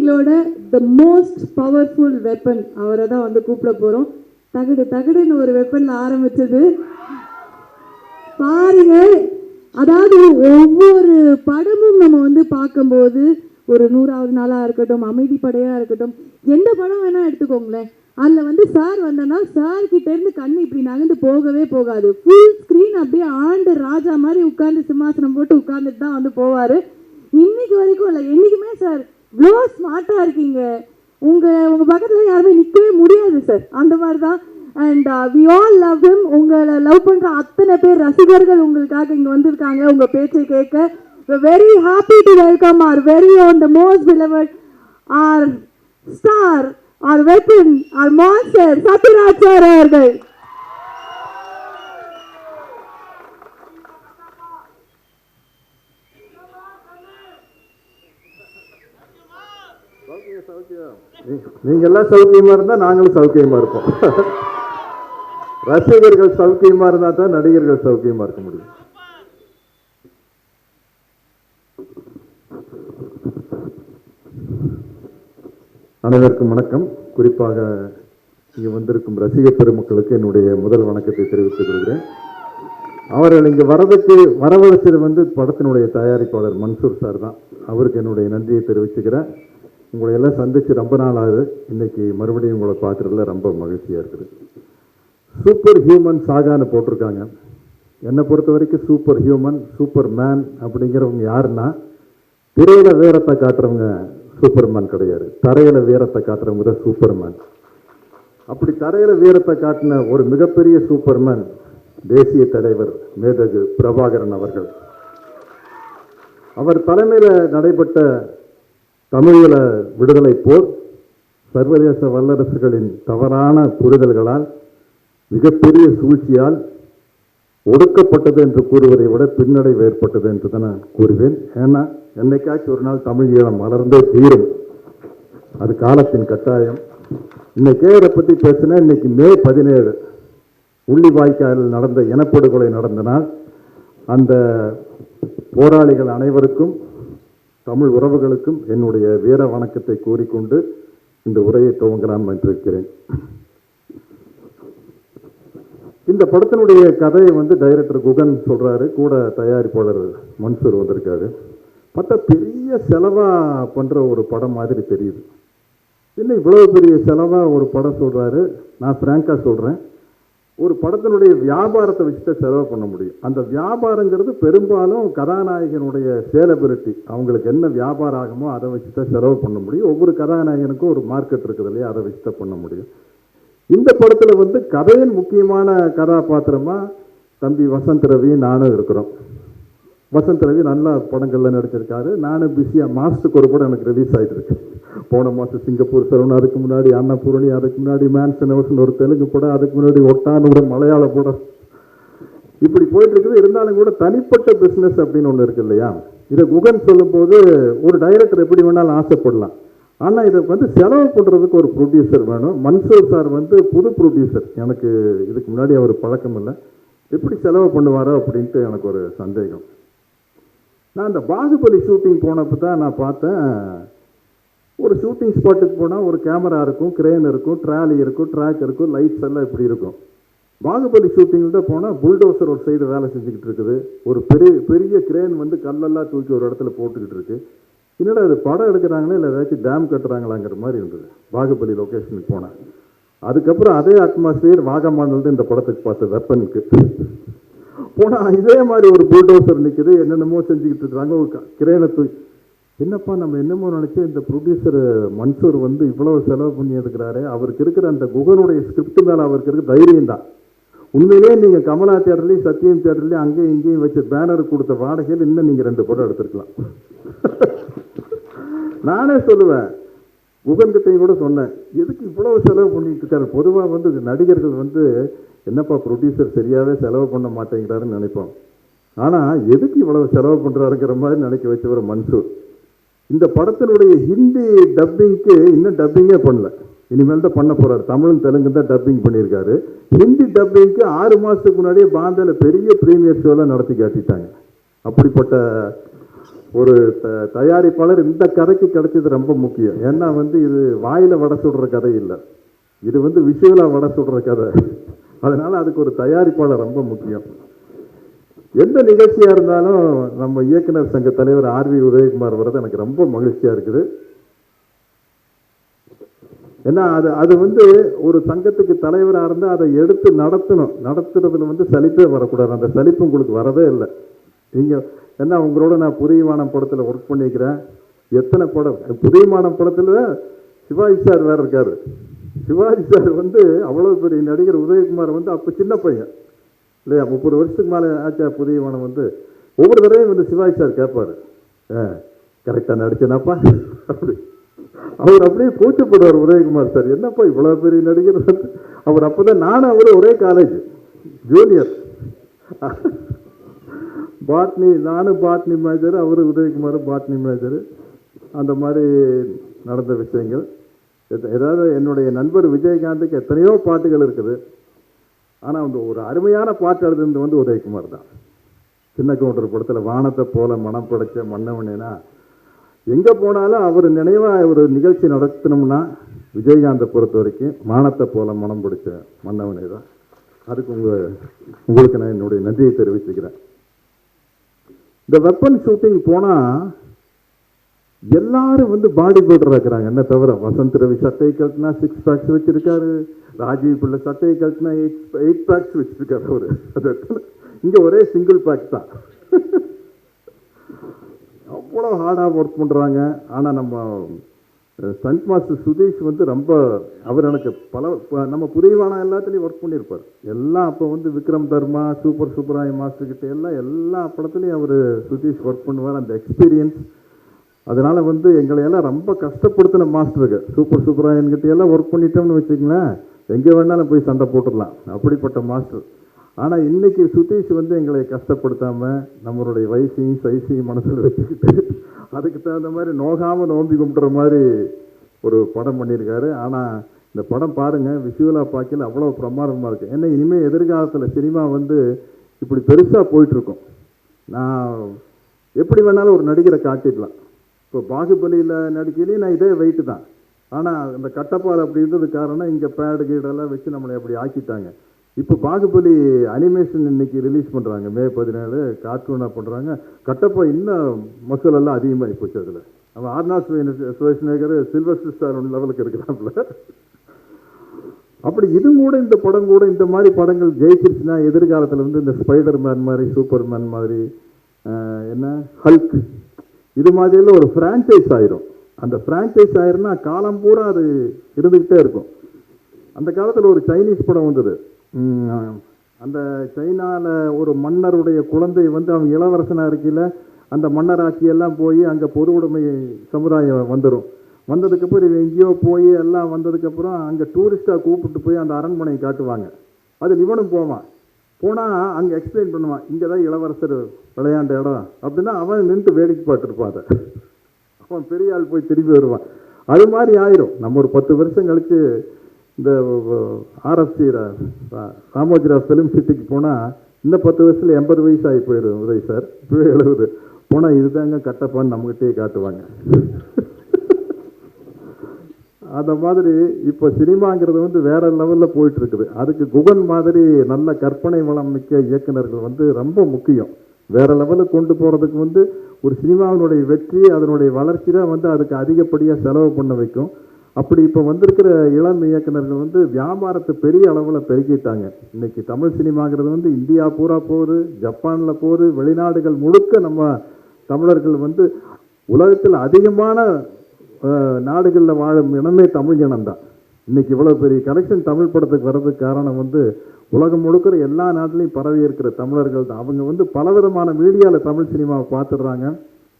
எங்களோட the most powerful weapon அவரை தான் வந்து கூப்பிட போகிறோம். தகடுன்னு ஒரு வெப்பன் ஆரம்பிச்சது பாருங்க. அதாவது ஒவ்வொரு படமும் நம்ம வந்து பார்க்கும்போது ஒரு 100வது நாளாக இருக்கட்டும், அமைதி படையாக இருக்கட்டும், எந்த படம் வேணால் எடுத்துக்கோங்களேன், அதில் வந்து சார் வந்தோன்னா சார்கிட்டேருந்து கண் இப்படி நகர்ந்து போகவே போகாது. ஃபுல் ஸ்க்ரீன் அப்படியே ஆண்டு ராஜா மாதிரி உட்காந்து சிம்மாசனம் போட்டு உட்காந்துட்டு தான் வந்து போவார். இன்னைக்கு வரைக்கும் இல்லை, என்றைக்குமே சார் இவ்வளோ ஸ்மார்ட்டாக இருக்கீங்க, உங்கள் பக்கத்தில் யாருமே நிற்கவே முடியாது சார், அந்த மாதிரி தான். And we all love him. உங்களை லவ் பண்ணுற அத்தனை பேர் ரசிகர்கள் உங்களுக்காக இங்கே வந்திருக்காங்க உங்கள் பேச்சை கேட்க. We're very happy to welcome our very own, the most beloved, our star, our weapon, our monster, Sathiraj sir அவர்கள். நீங்க எல்லாம் சௌக்கியமா இருந்தா நாங்களும் சௌக்கியமா இருப்போம். ரசிகர்கள் சௌக்கியமா இருந்தா தான் நடிகர்கள் சௌக்கியமா இருக்க முடியும். அனைவருக்கும் வணக்கம். குறிப்பாக இங்கே வந்திருக்கும் ரசிக பெருமக்களுக்கு என்னுடைய முதல் வணக்கத்தை தெரிவித்துக் கொள்கிறேன். அவர்கள் இங்கே வரவழைச்சது வந்து படத்தினுடைய தயாரிப்பாளர் மன்சூர் சார் தான். அவருக்கு என்னுடைய நன்றியை தெரிவிச்சுக்கிறேன். உங்களை எல்லாம் சந்தித்து ரொம்ப நாள் ஆகுது. இன்னைக்கு மறுபடியும் உங்களை பார்க்குறதுல ரொம்ப மகிழ்ச்சியாக இருக்குது. சூப்பர் ஹியூமன் சாகான்னு போட்டிருக்காங்க. என்னை பொறுத்த வரைக்கும் சூப்பர் ஹியூமன், சூப்பர் மேன் அப்படிங்கிறவங்க யாருன்னா, திரையில வீரத்தை காட்டுறவங்க சூப்பர்மேன் கிடையாது, தரையில வீரத்தை காட்டுறவங்க தான் சூப்பர்மேன். அப்படி தரையில வீரத்தை காட்டின ஒரு மிகப்பெரிய சூப்பர்மேன் தேசிய தலைவர் மேதகு பிரபாகரன் அவர்கள். அவர் தலைமையில் நடைபெற்ற தமிழீழ விடுதலை போர் சர்வதேச வல்லரசுகளின் தவறான புரிதல்களால், மிகப்பெரிய சூழ்ச்சியால் ஒடுக்கப்பட்டது என்று கூறுவதை விட பின்னடைவு ஏற்பட்டது என்று தான் நான் கூறுவேன். ஏன்னா என்னைக்காச்சும் ஒரு நாள் தமிழ் ஈழம் மலர்ந்தே தீரும், அது காலத்தின் கட்டாயம். இன்னைக்கே இதை பற்றி பேசினா, இன்னைக்கு மே 17 உள்ளிவாய்க்காலில் நடந்த இனப்படுகொலை நடந்த நாள். அந்த போராளிகள் அனைவருக்கும், தமிழ் உறவுகளுக்கும் என்னுடைய வீர வணக்கத்தை கூறிக்கொண்டு இந்த உரையை துவங்கலாம் என்றிருக்கிறேன். இந்த படத்தினுடைய கதையை வந்து டைரக்டர் குகன் சொல்றாரு, கூட தயாரிப்பாளர் மன்சூர் வந்திருக்காரு. பார்த்தா பெரிய செலவா பண்ற ஒரு படம் மாதிரி தெரியுது. என்ன இவ்வளவு பெரிய செலவா ஒரு படம் சொல்றாரு? நான் பிராங்கா சொல்றேன், ஒரு படத்தினுடைய வியாபாரத்தை வச்சுட்டு செலவு பண்ண முடியும். அந்த வியாபாரங்கிறது பெரும்பாலும் கதாநாயகனுடைய சேலபிலிட்டி, அவங்களுக்கு என்ன வியாபாரம் ஆகுமோ அதை வச்சுதான் செலவு பண்ண முடியும். ஒவ்வொரு கதாநாயகனுக்கும் ஒரு மார்க்கெட் இருக்குது இல்லையா, அதை வச்சுதான் பண்ண முடியும். இந்த படத்துல வந்து கதையின் முக்கியமான கதாபாத்திரமா தம்பி வசந்த் ரவி நானும் இருக்கிறோம். வசந்த் ரவி நல்ல படங்கள்ல நடிச்சிருக்காரு. நானும் பிஸியா மாசத்துக்கு ஒரு படம் எனக்கு ரிலீஸ் ஆகிட்டு இருக்கு. போன மாதம் சிங்கப்பூர் சரவணன், அதுக்கு முன்னாடி அன்னபூரணி, அதுக்கு முன்னாடி மேன்சன் ஹவுஸ்னு ஒரு தெலுங்கு படம், அதுக்கு முன்னாடி ஒட்டான்னு ஒரு மலையாள படம், இப்படி போயிட்டு இருக்குது. இருந்தாலும் கூட தனிப்பட்ட பிஸ்னஸ் அப்படின்னு ஒன்று இருக்கு இல்லையா. இதை குகன் சொல்லும் போது ஒரு டைரக்டர் எப்படி வேணாலும் ஆசைப்படலாம், ஆனால் இதை வந்து செலவு பண்ணுறதுக்கு ஒரு ப்ரொடியூசர் வேணும். மன்சூர் சார் வந்து புது ப்ரொடியூசர், எனக்கு இதுக்கு முன்னாடி அவர் பழக்கம் இல்லை, எப்படி செலவு பண்ணுவாரோ அப்படின்ட்டு எனக்கு ஒரு சந்தேகம். நான் அந்த பாகுபலி ஷூட்டிங் போனப்போ தான் நான் பார்த்தேன், ஒரு ஷூட்டிங் ஸ்பாட்டுக்கு போனால் ஒரு கேமரா இருக்கும், கிரேன் இருக்கும், ட்ராலி இருக்கும், ட்ராக் இருக்கும், லைட்ஸ் எல்லாம் இப்படி இருக்கும். பாகுபலி ஷூட்டிங்கில் போனால் புல்டோசர் ஒரு சைடு வேலை செஞ்சுக்கிட்டு இருக்குது, ஒரு பெரிய கிரேன் வந்து கல்லெல்லாம் தூக்கி ஒரு இடத்துல போட்டுக்கிட்டு இருக்கு. என்னடா அது படம் எடுக்கிறாங்களே இல்லை ஏதாச்சும் டேம் கட்டுறாங்களாங்கிற மாதிரி இருந்தது பாகுபலி லொக்கேஷனுக்கு போனேன். அதுக்கப்புறம் அதே அட்மாஸ்பியர் வாகமானது இந்த படத்துக்கு பார்த்த வெப்பனுக்கு போனால் இதே மாதிரி ஒரு புல்டோசர் நிற்குது, என்னென்னமோ செஞ்சுக்கிட்டு இருக்கிறாங்க, ஒரு கிரேனை தூக்கி. என்னப்பா நம்ம என்னமோ நினச்சி இந்த ப்ரொடியூசர் மன்சூர் வந்து இவ்வளவு செலவு பண்ணி எடுக்கிறாரு, அவருக்கு இருக்கிற அந்த குகனுடைய ஸ்கிரிப்ட் மேலே அவருக்கு இருக்கிற தைரியம் தான். உண்மையிலேயே நீங்கள் கமலா தியேட்டர்லையும் சத்யம் தியேட்டர்லையும் அங்கேயும் இங்கேயும் வச்சு பேனர் கொடுத்த வாடகையில் இன்னும் நீங்கள் 2 படம் எடுத்துருக்கலாம். நானே சொல்லுவேன், குகன்கிட்டையும் கூட சொன்னேன், எதுக்கு இவ்வளவு செலவு பண்ணிட்டு இருக்காரு. பொதுவாக வந்து நடிகர்கள் வந்து என்னப்பா ப்ரொடியூசர் சரியாகவே செலவு பண்ண மாட்டேங்கிறாருன்னு நினைப்போம், ஆனால் எதுக்கு இவ்வளவு செலவு பண்ணுறாருங்கிற மாதிரி நினைக்க வச்சவர் மன்சூர். இந்த படத்தினுடைய ஹிந்தி டப்பிங்க்கு இன்னும் டப்பிங்கே பண்ணல, இனிமேல் தான் பண்ண போகிறார். தமிழும் தெலுங்கு தான் டப்பிங் பண்ணியிருக்காரு. ஹிந்தி டப்பிங்க்கு 6 மாதத்துக்கு முன்னாடியே பாம்பேல பெரிய ப்ரீமியர் ஷோலாம் நடத்தி காட்டிட்டாங்க. அப்படிப்பட்ட ஒரு தயாரிப்பாளர் இந்த கதைக்கு கிடைச்சது ரொம்ப முக்கியம். ஏன்னா வந்து இது வாயில வடை சுடுற கதை இல்லை, இது வந்து விஷுவலா வடை சுடுற கதை. அதனால அதுக்கு ஒரு தயாரிப்பாளர் ரொம்ப முக்கியம். எந்த நிகழ்ச்சியா இருந்தாலும் நம்ம இயக்குனர் சங்க தலைவர் ஆர்வி உதயகுமார் வர்றது எனக்கு ரொம்ப மகிழ்ச்சியா இருக்குது. ஏன்னா அது வந்து ஒரு சங்கத்துக்கு தலைவராக இருந்தால் அதை எடுத்து நடத்துறதுல வந்து சலிப்பே வரக்கூடாது. அந்த சலிப்பு உங்களுக்கு வரவே இல்லை. நீங்கள் ஏன்னா உங்களோட நான் புதியமானம் படத்தில் ஒர்க் பண்ணிக்கிறேன். எத்தனை படம் புதியமானம் படத்தில் சிவாஜி சார் வேறு இருக்கார். சிவாஜி சார் வந்து அவ்வளோ பெரிய நடிகர். உதயகுமார் வந்து அப்போ சின்ன பையன் இல்லையா, 30 வருஷத்துக்கு மேலே ஆச்சா. புதியமானம் வந்து ஒவ்வொரு தடவையும் வந்து சிவாஜி சார் கேட்பார், கரெக்டாக நடிச்சேனாப்பா அப்படி. அவர் அப்படியே கூச்சப்படுவார் உதயகுமார் சார், என்னப்பா இவ்வளோ பெரிய நடிகர். அவர் அப்போ தான் நானும் அவரும் ஒரே காலேஜ் ஜூனியர். பாட்னி, நானும் பாட்னி மேஜர், அவர் உதயகுமார் பாட்னி மேஜர். அந்த மாதிரி நடந்த விஷயங்கள். ஏதாவது என்னுடைய நண்பர் விஜயகாந்துக்கு எத்தனையோ பாட்டுகள் இருக்குது. ஆனால் அந்த ஒரு அருமையான பாட்டு எழுதுனது வந்து உதயகுமார் தான். சின்ன கவுண்டர் படத்தில் வானத்தை போல மனம் படைச்ச மன்னவனேனா, எங்கே போனாலும் அவர் நினைவாக ஒரு நிகழ்ச்சி நடத்தணும்னா விஜயகாந்தை பொறுத்த வரைக்கும் வானத்தை போல மனம் பிடிச்ச மன்னவனே தான். அதுக்கு உங்களுக்கு நான் என்னுடைய நன்றியை தெரிவிச்சுக்கிறேன். இந்த வெப்பன் ஷூட்டிங் போனால் எல்லாரும் வந்து பாடி பில்டர் இருக்கிறாங்க. என்ன தவிர வசந்த் ரவி சட்டையை கழட்டினா 6 பேக்ஸ் வச்சிருக்காரு, ராஜீவ் பிள்ளை சட்டையை கழட்டினா 8 பேக்ஸ் வச்சிருக்காரு அவரு. அது இங்கே ஒரே சிங்கிள் பேக் தான். அவ்வளோ ஹார்டாக ஒர்க் பண்ணுறாங்க. ஆனால் நம்ம ஸ்டண்ட் மாஸ்டர் சுதீஷ் வந்து ரொம்ப, அவர் எனக்கு நம்ம புதியவான எல்லாத்துலேயும் ஒர்க் பண்ணியிருப்பார். எல்லாம் அப்போ வந்து விக்ரம் தர்மா, சூப்பர் சூப்பராய மாஸ்டர்கிட்ட எல்லா படத்துலையும் அவர் சுதீஷ் ஒர்க் பண்ணுவார். அந்த எக்ஸ்பீரியன்ஸ் அதனால் வந்து எங்களை எல்லாம் ரொம்ப கஷ்டப்படுத்தின மாஸ்டருக்கு. சூப்பர் சூப்பராயன்கிட்ட எல்லாம் ஒர்க் பண்ணிட்டோம்னு வச்சுக்கங்களேன், எங்கே வேணாலும் போய் சண்டை போட்டுடலாம், அப்படிப்பட்ட மாஸ்டர். ஆனால் இன்றைக்கி சுதீஷ் வந்து எங்களை கஷ்டப்படுத்தாமல் நம்மளுடைய வயசையும் சைஸையும் மனசில் வச்சுக்கிட்டு அதுக்கு தகுந்த மாதிரி நோகாமல் நோம்பி கும்பிட்ற மாதிரி ஒரு படம் பண்ணியிருக்காரு. ஆனால் இந்த படம் பாருங்கள், விஷுவலாக பார்க்கல அவ்வளோ பிரமாதமாக இருக்குது. ஏன்னா இனிமேல் எதிர்காலத்தில் சினிமா வந்து இப்படி பெருசாக போயிட்டுருக்கும். நான் எப்படி வேணாலும் ஒரு நடிகரை காட்டிடலாம். இப்போ பாகுபலியில் நடிக்கையிலேயே நான் இதே வெயிட்டு தான். ஆனால் அந்த கட்டப்பால் அப்படி இருந்தது காரணம் இங்கே பேடு கீடெல்லாம் வச்சு நம்மளை அப்படி ஆக்கிட்டாங்க. இப்போ பாகுபலி அனிமேஷன் இன்னைக்கு ரிலீஸ் பண்ணுறாங்க, May 17 கார்ட்டூனாக பண்ணுறாங்க. கட்டப்பா இன்னும் மசூல் எல்லாம் அதிகமாகி போச்சு. அதில் அவன் ஆர்னால்ட் ஷ்வார்ஸ்நெகர் சில்வஸ்டர் ஸ்டார் லெவலுக்கு இருக்கிறாப்புல. அப்படி இது கூட இந்த படம் கூட இந்த மாதிரி படங்கள் ஜெயிச்சிருச்சுன்னா எதிர்காலத்தில் வந்து இந்த ஸ்பைடர் மேன் மாதிரி, சூப்பர் மேன் மாதிரி, என்ன ஹல்க் இது மாதிரியெல்லாம் ஒரு ஃப்ரான்ச்சைஸ் ஆயிரும். அந்த ஃப்ரான்ச்சைஸ் ஆயிருன்னா காலம் பூரா அது இருந்துக்கிட்டே இருக்கும். அந்த காலத்தில் ஒரு சைனீஸ் படம் வந்தது. அந்த சைனாவில் ஒரு மன்னருடைய குழந்தை வந்து அவன் இளவரசனாக இருக்கையில் அந்த மன்னராட்சியெல்லாம் போய் அங்கே பொது உடைமை சமுதாயம் வந்துடும். வந்ததுக்கப்புறம் இவன் எங்கேயோ போய் எல்லாம் வந்ததுக்கப்புறம் அங்கே டூரிஸ்ட்டாக கூப்பிட்டு போய் அந்த அரண்மனையை காட்டுவாங்க. அதில் இவனும் போவான். போனால் அங்கே எக்ஸ்பிளைன் பண்ணுவான், இங்கே தான் இளவரசர் விளையாண்ட இடம் அப்படின்னா அவன் நின்று வேடிக்கை பார்த்துருப்பான். அதை அவன் பெரிய ஆள் போய் திரும்பி வருவான். அது மாதிரி ஆயிரும். நம்ம ஒரு 10 வருஷம் கழித்து இந்த RFC ராமோஜிராவ் ஃபிலிம் சிட்டிக்கு போனால் இன்னும் 10 வருஷத்தில் 80 வயசு ஆகி போயிடும் உதய் சார். இப்போவே 70 போனால் இதுதாங்க கட்டப்பான்னு நம்மகிட்டே காட்டுவாங்க. அந்த மாதிரி இப்போ சினிமாங்கிறது வந்து வேற லெவலில் போயிட்டு இருக்குது. அதுக்கு குகன் மாதிரி நல்ல கற்பனை வளம் மிக்க இயக்குநர்கள் வந்து ரொம்ப முக்கியம். வேற லெவலுக்கு கொண்டு போகிறதுக்கு வந்து ஒரு சினிமாவினுடைய வெற்றி அதனுடைய வளர்ச்சி தான் வந்து அதுக்கு அதிகப்படியாக செலவு பண்ண வைக்கும். அப்படி இப்போ வந்திருக்கிற இளம் இயக்குநர்கள் வந்து வியாபாரத்தை பெரிய அளவில் பெருக்கிட்டாங்க. இன்னைக்கு தமிழ் சினிமாங்கிறது வந்து இந்தியா பூரா போகுது, ஜப்பானில் போகுது, வெளிநாடுகள் முழுக்க நம்ம தமிழர்கள் வந்து உலகத்தில் அதிகமான நாடுகளில் வாழும் இனமே தமிழ் இனம்தான். இன்னைக்கு இவ்வளோ பெரிய கலெக்ஷன் தமிழ் படத்துக்கு வர்றதுக்கு காரணம் வந்து உலகம் முழுக்கிற எல்லா நாட்டிலையும் பரவி இருக்கிற தமிழர்கள் தான். அவங்க வந்து பலவிதமான மீடியாவில் தமிழ் சினிமாவை பார்த்துடுறாங்க.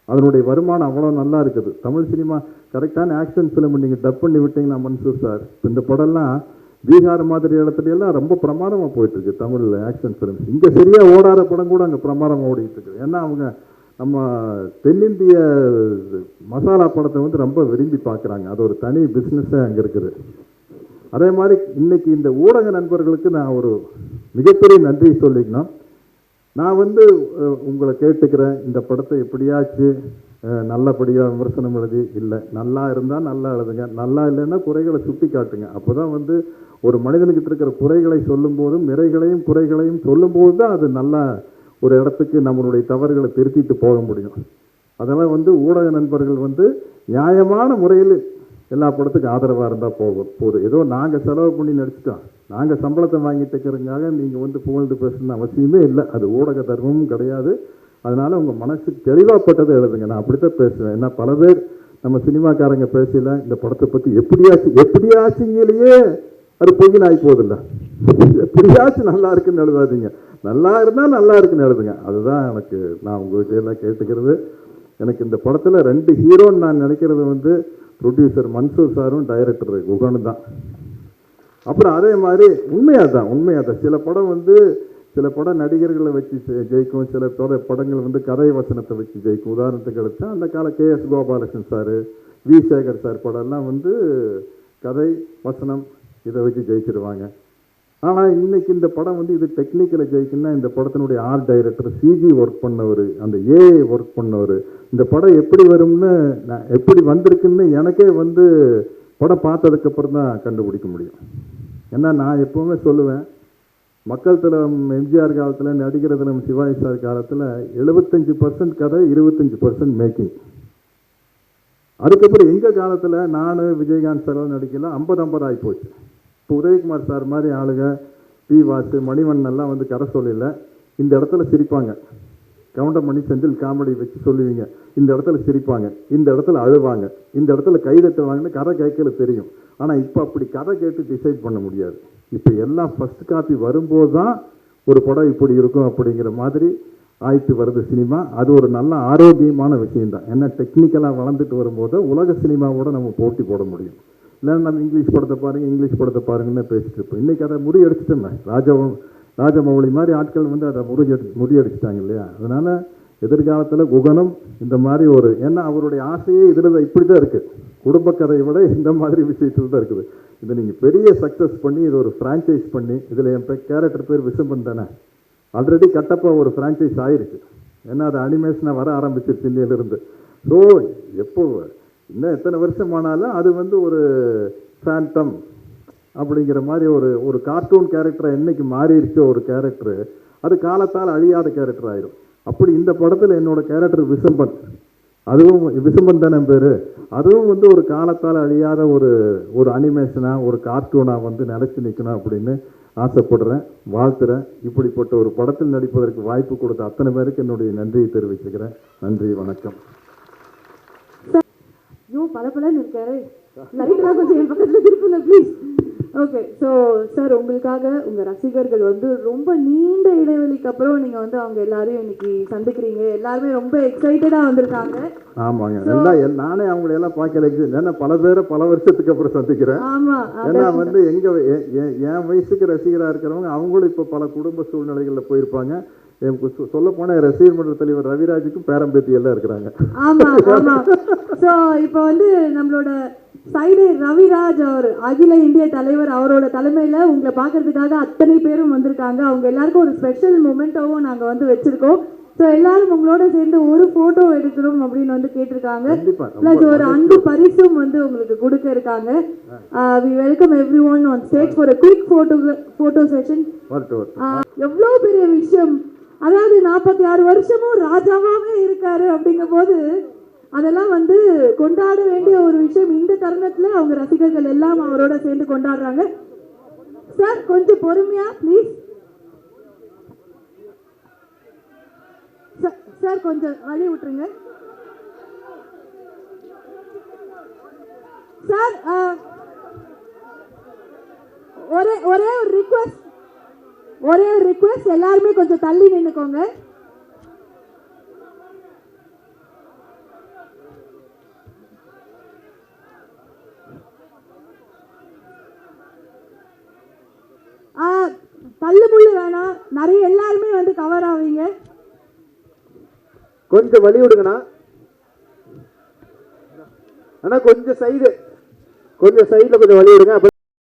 அதனுடைய வருமானம் அவ்வளோ நல்லா இருக்குது. தமிழ் சினிமா கரெக்டான ஆக்ஷன் ஃபிலிம் நீங்கள் டப் பண்ணி விட்டீங்கன்னா மன்சூர் சார், இந்த படம்லாம் பீகார் மாதிரி இடத்துல எல்லாம் ரொம்ப பிரமாதமாக போயிட்டுருக்கு தமிழ் ஆக்ஷன் ஃபிலிம்ஸ். இங்கே சரியாக ஓடாத படம் கூட அங்கே பிரமாதமாக ஓடிட்டு இருக்குது. ஏன்னா அவங்க நம்ம தென்னிந்திய மசாலா படத்தை வந்து ரொம்ப விரும்பி பார்க்குறாங்க. அது ஒரு தனி பிஸ்னஸாக அங்கே இருக்குது. அதே மாதிரி இன்னைக்கு இந்த ஊடக நண்பர்களுக்கு நான் ஒரு மிகப்பெரிய நன்றி சொல்லிக்கணும். நான் வந்து உங்களை கேட்டுக்கிறேன், இந்த படத்தை எப்படியாச்சு நல்லபடியாக விமர்சனம் எழுதி, இல்லை நல்லா இருந்தால் நல்லா எழுதுங்க, நல்லா இல்லைன்னா குறைகளை சுட்டி காட்டுங்க. அப்போ தான் வந்து ஒரு மனிதனுக்கிட்ட இருக்கிற குறைகளை சொல்லும்போதும் நிறைகளையும் குறைகளையும் சொல்லும்போது தான் அது நல்லா ஒரு இடத்துக்கு நம்மளுடைய தவறுகளை திருத்திட்டு போக முடியும். அதெல்லாம் வந்து ஊடக நண்பர்கள் வந்து நியாயமான முறையில் எல்லா படத்துக்கும் ஆதரவாக இருந்தால் போதும். ஏதோ நாங்கள் செலவு பண்ணி நடிச்சிட்டோம், நாங்கள் சம்பளத்தை வாங்கிட்டு இருக்கிறதுக்காக நீங்கள் வந்து புகழ்ந்து பேசணும்னு அவசியமே இல்லை. அது ஊடக தர்மமும் கிடையாது. அதனால் உங்கள் மனசுக்கு தெளிவாகப்பட்டதை எழுதுங்க. நான் அப்படித்தான் பேசுவேன். ஏன்னா பல பேர் நம்ம சினிமாக்காரங்க பேசல இந்த படத்தை பற்றி எப்படியாச்சுங்களையே அது பொய்யின் ஆகி போதில்லை. எப்படியாச்சும் நல்லா இருக்குன்னு எழுதாதீங்க, நல்லா இருந்தால் நல்லா இருக்குன்னு எழுதுங்க. அதுதான் எனக்கு நான் உங்கள்கிட்ட எல்லாம் கேட்டுக்கிறது. எனக்கு இந்த படத்தில் 2 ஹீரோன்னு நான் நினைக்கிறது வந்து ப்ரொடியூசர் மன்சூர் சாரும் டைரக்டர் குகனும் தான். அப்புறம் அதே மாதிரி உண்மையாக தான் சில படம் நடிகர்களை வச்சு ஜெயிக்கும், சில படங்கள் வந்து கதை வசனத்தை வச்சு ஜெயிக்கும். உதாரணத்துக்கு எடுத்தா அந்த கால KS Gopalakrishnan sir, V Sekhar sir படம்லாம் வந்து கதை வசனம் இதை வச்சு ஜெயிச்சிருவாங்க. ஆனால் இன்னைக்கு இந்த படம் வந்து இது டெக்னிக்கலை ஜெயிக்குன்னா இந்த படத்தினுடைய ஆர்ட் டைரக்டர் CG ஒர்க் பண்ணவர், அந்த AI ஒர்க் பண்ணவர், இந்த படம் எப்படி வரும்னு எப்படி வந்திருக்குன்னு எனக்கே வந்து படம் பார்த்ததுக்கப்புறம் தான் கண்டுபிடிக்க முடியும். ஏன்னா நான் எப்போவுமே சொல்லுவேன், மக்கள் தலம் எம்ஜிஆர் காலத்தில், நடிகர் தலம் சிவாஜி சார் காலத்தில் 75% கதை, 25% மேக்கிங். அதுக்கப்புறம் எங்கள் காலத்தில் நான் விஜயகாந்த் சார் நடிக்கலாம் 50-50 ஆகி போச்சு. இப்போ உதயகுமார் சார் மாதிரி ஆளுங்க, பி வாசு, மணிவண்ணன் எல்லாம் வந்து கரை சொல்லல, இந்த இடத்துல சிரிப்பாங்க. கவுண்டமணி செந்தில் காமெடி வச்சு சொல்லுவீங்க, இந்த இடத்துல சிரிப்பாங்க, இந்த இடத்துல அழுவாங்க, இந்த இடத்துல கைதட்டுவாங்கன்னு கதை கேட்கல தெரியும். ஆனால் இப்போ அப்படி கதை கேட்டு டிசைட் பண்ண முடியாது. இப்போ எல்லாம் ஃபஸ்ட் காப்பி வரும்போது தான் ஒரு படம் இப்படி இருக்கும் அப்படிங்கிற மாதிரி ஆயிட்டு வருது சினிமா. அது ஒரு நல்ல ஆரோக்கியமான விஷயம்தான். ஏன்னா டெக்னிக்கலாக வளர்ந்துட்டு வரும்போது உலக சினிமாவோட நம்ம போட்டி போட முடியும். இல்லைன்னா நம்ம இங்கிலீஷ் படத்தை பாருங்கன்னு பேசிட்டு இருப்போம். இன்றைக்கி அதை முறியடிச்சிட்டோமே, ராஜமௌழி மாதிரி ஆட்கள் வந்து அதை முறியடிச்சிட்டாங்க இல்லையா. அதனால் எதிர்காலத்தில் குகனும் இந்த மாதிரி ஏன்னா அவருடைய ஆசையே இதில் இப்படி தான் இருக்குது, குடும்ப கதையை விட இந்த மாதிரி விஷயத்தில் தான் இருக்குது. இதை நீங்கள் பெரிய சக்ஸஸ் பண்ணி இது ஒரு ஃப்ரான்ச்சைஸ் பண்ணி, இதில் என் கேரக்டர் பேர் விசம்பன் தானே, ஆல்ரெடி கட்டப்பா ஒரு ஃப்ரான்ச்சைஸ் ஆகிருக்கு. ஏன்னா அது அனிமேஷனாக வர ஆரம்பிச்சிருச்சு இன்னிலிருந்து. ஸோ எப்போ இன்னும் எத்தனை வருஷம் ஆனாலும் அது வந்து ஒரு ஃபேண்டம் அப்படிங்கிற மாதிரி ஒரு கார்ட்டூன் கேரக்டரை என்னைக்கு மாறிடுச்சோ ஒரு கேரக்டரு, அது காலத்தால் அழியாத கேரக்டர் ஆயிடும். அப்படி இந்த படத்தில் என்னோட கேரக்டர் விசம்பன், அதுவும் விசம்பன் தானே பேர், அதுவும் வந்து ஒரு காலத்தால் அழியாத ஒரு அனிமேஷனாக ஒரு கார்ட்டூனாக வந்து நிலைச்சி நிற்கணும் அப்படின்னு ஆசைப்படுறேன், வாழ்த்துறேன். இப்படிப்பட்ட ஒரு படத்தில் நடிப்பதற்கு வாய்ப்பு கொடுத்த அத்தனை பேருக்கு என்னுடைய நன்றியை தெரிவிச்சுக்கிறேன். நன்றி, வணக்கம். பலன்னு இருக்காரு, லைட்லாம் கொஞ்சம் என் பக்கத்தில் திருப்புங்க ப்ளீஸ். ஓகே, ஸோ சார் உங்களுக்காக உங்கள் ரசிகர்கள் வந்து ரொம்ப நீண்ட இடைவெளிக்கு அப்புறம் நீங்கள் வந்து அவங்க எல்லாரையும் இன்னைக்கு சந்திக்கிறீங்க, எல்லாருமே ரொம்ப எக்ஸைட்டடாக வந்திருக்காங்க. ஆமாங்க, நானே அவங்களை எல்லாம் பார்க்கல, ஏன்னா பல பேரை பல வருஷத்துக்கு அப்புறம் சந்திக்கிறேன். ஆமாம், ஏன்னா வந்து என் வயசுக்கு ரசிகராக இருக்கிறவங்க அவங்களும் இப்போ பல குடும்ப சூழ்நிலைகளில் போயிருப்பாங்க. சொல்ல போன ரசிகர் மன்ற தலைவர் ரவிராஜுக்கும் பேரம்பேத்தி எல்லாம் இருக்கிறாங்க. ஆமாம் ஆமாம். ஸோ இப்போ வந்து நம்மளோட சைடு ரவிராஜ் அவர் அகில இந்திய தலைவர், அவரோட தலைமையில் உங்களை பார்க்கறதுக்காக அத்தனை பேரும் வந்திருக்காங்க. அவங்க எல்லாருக்கும் ஒரு ஸ்பெஷல் மொமெண்டோவும் நாங்கள் வந்து வச்சுருக்கோம். ஸோ எல்லாரும் உங்களோட சேர்ந்து ஒரு ஃபோட்டோ எடுக்கணும் அப்படின்னு வந்து கேட்டிருக்காங்க. ப்ளஸ் ஒரு அன்பு பரிசும் வந்து உங்களுக்கு கொடுக்க இருக்காங்க. We welcome everyone on stage for a quick photo session. எவ்வளோ பெரிய விஷயம், அதாவது 46 வருஷமும் ராஜாவாகவே இருக்காரு அப்படிங்கும் போது அதெல்லாம் வந்து கொண்டாட வேண்டிய ஒரு விஷயம். இந்த தருணத்தில் அவங்க ரசிகர்கள் எல்லாம் அவரோட சேர்ந்து கொண்டாடுறாங்க. சார் கொஞ்சம் பொறுமையா ப்ளீஸ். சார் கொஞ்சம் வழி விட்டுருங்க சார். ஒரே ஒரு ரிக்வெஸ்ட், எல்லாருமே கொஞ்சம் தள்ளி நின்னுக்கோங்க. தள்ளு முள்ளு வேணாம், நிறைய எல்லாருமே வந்து கவர் ஆவீங்க. கொஞ்சம் வழி விடுங்கண்ணா, ஆனா கொஞ்சம் சைடுல கொஞ்சம் வழி விடுங்க.